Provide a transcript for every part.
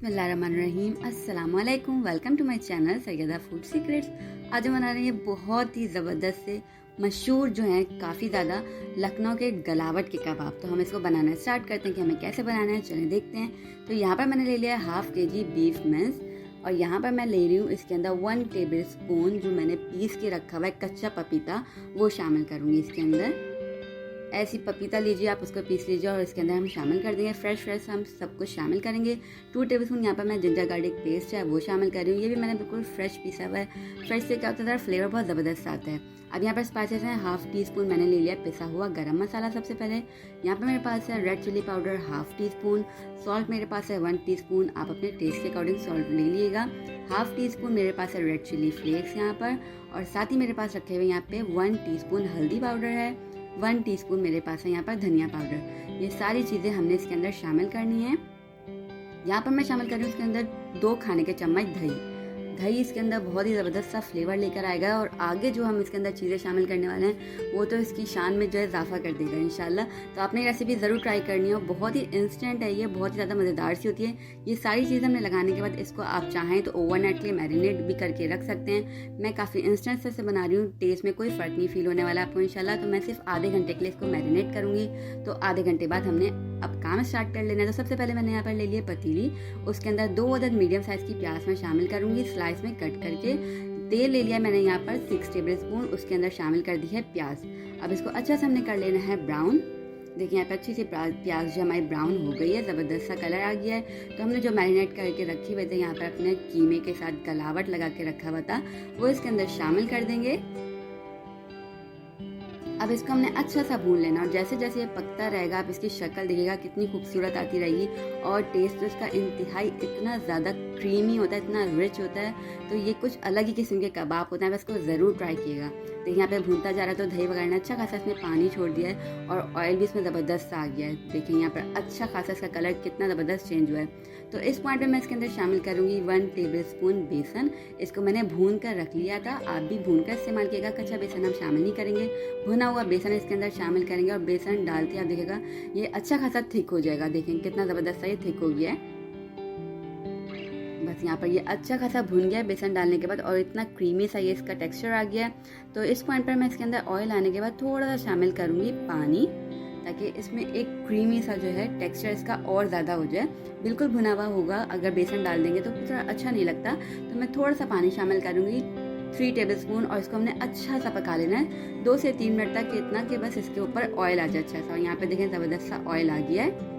बिस्मिल्लाहिर्रहमानिर्रहीम। अस्सलाम वालेकुम। Welcome to my channel Sayyada food secrets. आज हम बना रहे हैं बहुत ही ज़बरदस्त से मशहूर जो हैं काफ़ी ज़्यादा लखनऊ के गलावट के कबाब। तो हम इसको बनाना स्टार्ट करते हैं कि हमें कैसे बनाना है, चलें देखते हैं। तो यहाँ पर मैंने ले लिया है हाफ़ kg बीफ मिन्स और यहाँ पर मैं ले रही हूँ इसके अंदर 1 टेबल स्पून जो मैंने पीस के रखा हुआ है कच्चा पपीता, वो शामिल करूँगी इसके अंदर। ऐसी पपीता लीजिए, आप उसको पीस लीजिए और इसके अंदर हम शामिल कर देंगे फ्रेश हम सब कुछ शामिल करेंगे। 2 टेबलस्पून यहाँ पर मैं जिंजर गार्लिक पेस्ट है वो शामिल कर रही हूँ। ये भी मैंने बिल्कुल फ्रेश पीसा हुआ है। फ्रेश से क्या होता है, फ्लेवर बहुत ज़बरदस्त आता है। अब यहाँ पर स्पाइसेस हैं, हाफ़ टी स्पून मैंने ले लिया पिसा हुआ गरम मसाला। सबसे पहले यहाँ पर मेरे पास है red chilli powder half teaspoon, salt मेरे पास है 1 टीस्पून, आप अपने टेस्ट के अकॉर्डिंग सॉल्ट ले लीजिएगा। हाफ़ टी स्पून मेरे पास है रेड चिली फ्लेक्स यहाँ पर, और साथ ही मेरे पास रखे हुए यहाँ पे 1 टीस्पून हल्दी पाउडर है, 1 टीस्पून मेरे पास है यहाँ पर धनिया पाउडर। ये सारी चीज़ें हमने इसके अंदर शामिल करनी है। यहाँ पर मैं शामिल कर रही हूँ इसके अंदर 2 खाने के चम्मच दही। दही इसके अंदर बहुत ही ज़बरदस्त सा फ्लेवर लेकर आएगा, और आगे जो हम इसके अंदर चीज़ें शामिल करने वाले हैं वो तो इसकी शान में जो है इजाफा कर देगा इंशाल्लाह। तो आपने ये रेसिपी ज़रूर ट्राई करनी हो, बहुत ही इंस्टेंट है ये, बहुत ही ज़्यादा मज़ेदार सी होती है। ये सारी चीज़ें हमने लगाने के बाद इसको आप चाहें तो ओवरनाइट के लिए मैरिनेट भी करके रख सकते हैं। मैं काफ़ी इंस्टेंट से बना रही हूँ, टेस्ट में कोई फ़र्क नहीं फील होने वाला आपको इंशाल्लाह। तो मैं सिर्फ आधे घंटे के लिए इसको मैरिनेट करूँगी। तो आधे घंटे बाद हमने अब काम स्टार्ट कर लेना है। तो सबसे पहले मैंने यहाँ पर ले लिया पतीली, उसके अंदर 2 अदद मीडियम साइज़ की प्याज मैं शामिल करूँगी स्लाइस में कट करके। तेल ले लिया मैंने यहाँ पर 6 टेबल स्पून, उसके अंदर शामिल कर दी है प्याज। अब इसको अच्छा से हमने कर लेना है ब्राउन। देखिए यहाँ पर अच्छी सी प्याज जो हमारी ब्राउन हो गई है, ज़बरदस्त सा कलर आ गया है। तो हमने जो मैरिनेट करके रखी हुई थी यहाँ पर अपने कीमे के साथ गलावट लगा के रखा हुआ था, वो इसके अंदर शामिल कर देंगे। अब इसको हमने अच्छा सा भून लेना, और जैसे जैसे ये पकता रहेगा आप इसकी शक्ल देखिएगा कितनी खूबसूरत आती रहेगी, और टेस्ट तो इसका इंतहाई इतना ज़्यादा क्रीमी होता है, इतना रिच होता है। तो ये कुछ अलग ही किस्म के कबाब होते हैं, बस इसको ज़रूर ट्राई कीजिएगा। तो यहाँ पे भूनता जा रहा है, तो दही वगैरह ने अच्छा खासा इसमें पानी छोड़ दिया है, और ऑयल भी इसमें ज़बरदस्त आ गया है। देखिए यहाँ पर अच्छा खासा इसका कलर कितना ज़बरदस्त चेंज हुआ है। तो इस पॉइंट पे मैं इसके अंदर शामिल करूँगी 1 टेबल स्पून बेसन। इसको मैंने भून कर रख लिया था, आप भी भून कर इस्तेमाल कीजिएगा। कच्चा बेसन हम शामिल नहीं करेंगे, भुना हुआ बेसन इसके अंदर शामिल करेंगे। और बेसन डालते आप देखिएगा ये अच्छा खासा थिक हो जाएगा। देखें कितना ज़बरदस्त सा ये थिक हो गया है। बस यहाँ पर ये अच्छा खासा भुन गया है बेसन डालने के बाद, और इतना क्रीमी सा ये इसका टेक्सचर आ गया है। तो इस पॉइंट पर मैं इसके अंदर ऑयल आने के बाद थोड़ा सा शामिल करूँगी पानी, ताकि इसमें एक क्रीमी सा जो है टेक्सचर इसका और ज़्यादा हो जाए। बिल्कुल भुना हुआ होगा, अगर बेसन डाल देंगे तो थोड़ा अच्छा नहीं लगता। तो मैं थोड़ा सा पानी शामिल करूँगी 3 टेबल स्पून, और इसको हमने अच्छा सा पका लेना है 2 से 3 मिनट तक, इतना कि बस इसके ऊपर ऑयल आ जाए अच्छा सा। और यहाँ पे देखें ज़बरदस्त सा ऑयल आ गया है,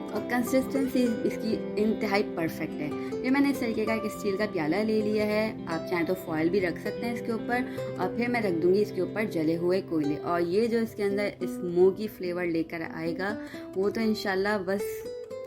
और कंसिस्टेंसी इसकी इंतहाई परफेक्ट है। ये मैंने इस तरीके का एक स्टील का प्याला ले लिया है, आप चाहें तो फॉयल भी रख सकते हैं इसके ऊपर। और फिर मैं रख दूंगी इसके ऊपर जले हुए कोयले, और ये जो इसके अंदर स्मोकी फ्लेवर लेकर आएगा वो तो इंशाल्लाह बस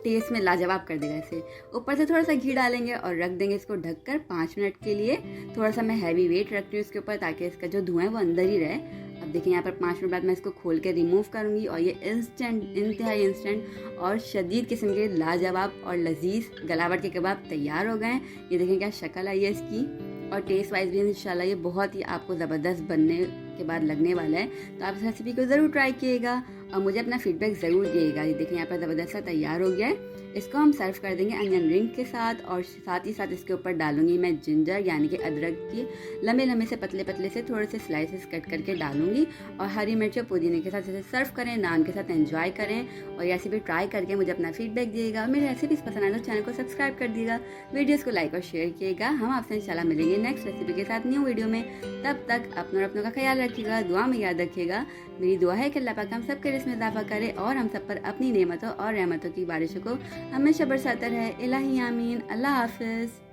टेस्ट में लाजवाब कर देगा इसे। ऊपर से थोड़ा सा घी डालेंगे और रख देंगे इसको ढककर 5 मिनट के लिए। थोड़ा सा मैं हैवी वेट रख रही हूँ इसके ऊपर, ताकि इसका जो धुआं है वो अंदर ही रहे। अब देखिए यहाँ पर 5 मिनट बाद मैं इसको खोल के रिमूव करूँगी, और ये इंस्टेंट इंतहाई इंस्टेंट और शदीद किस्म के लाजवाब और लजीज गलावट के कबाब तैयार हो गए हैं। ये देखें क्या शक्ल आई है इसकी, और टेस्ट वाइज भी इंशाल्लाह ये बहुत ही आपको ज़बरदस्त बनने के बाद लगने वाला है। तो आप इस रेसिपी को ज़रूर ट्राई कीजिएगा और मुझे अपना फीडबैक ज़रूर दिएगा। ये देखिए यहाँ पर ज़बरदस्त सा तैयार हो गया है। इसको हम सर्व कर देंगे अनियन रिंग के साथ, और साथ ही साथ इसके ऊपर डालूंगी मैं जिंजर यानी कि अदरक की लंबे लंबे से पतले पतले से थोड़े से स्लाइसेस कट करके डालूंगी, और हरी मिर्च और पुदीने के साथ इसे सर्व करें, नान के साथ एंजॉय करें। और ये रेसिपी ट्राई करके मुझे अपना फीडबैक दिएगा। और मेरी रेसिपीज़ पसंद आए तो चैनल को सब्सक्राइब कर दिएगा, वीडियोज़ को लाइक और शेयर किएगा। हम आपसे इंशाल्लाह मिलेंगे नेक्स्ट रेसिपी के साथ न्यू वीडियो में। तब तक अपनों और अपनों का ख्याल रखिएगा, दुआ में याद रखिएगा। मेरी दुआ है कि अल्लाह पाक हम सब के रिज़्क़ में इजाफा करे, और हम सब पर अपनी नेमतों और रहमतों की बारिशों को हमेशा बरसाता रहे। इलाही आमीन। अल्लाह हाफ़िज़।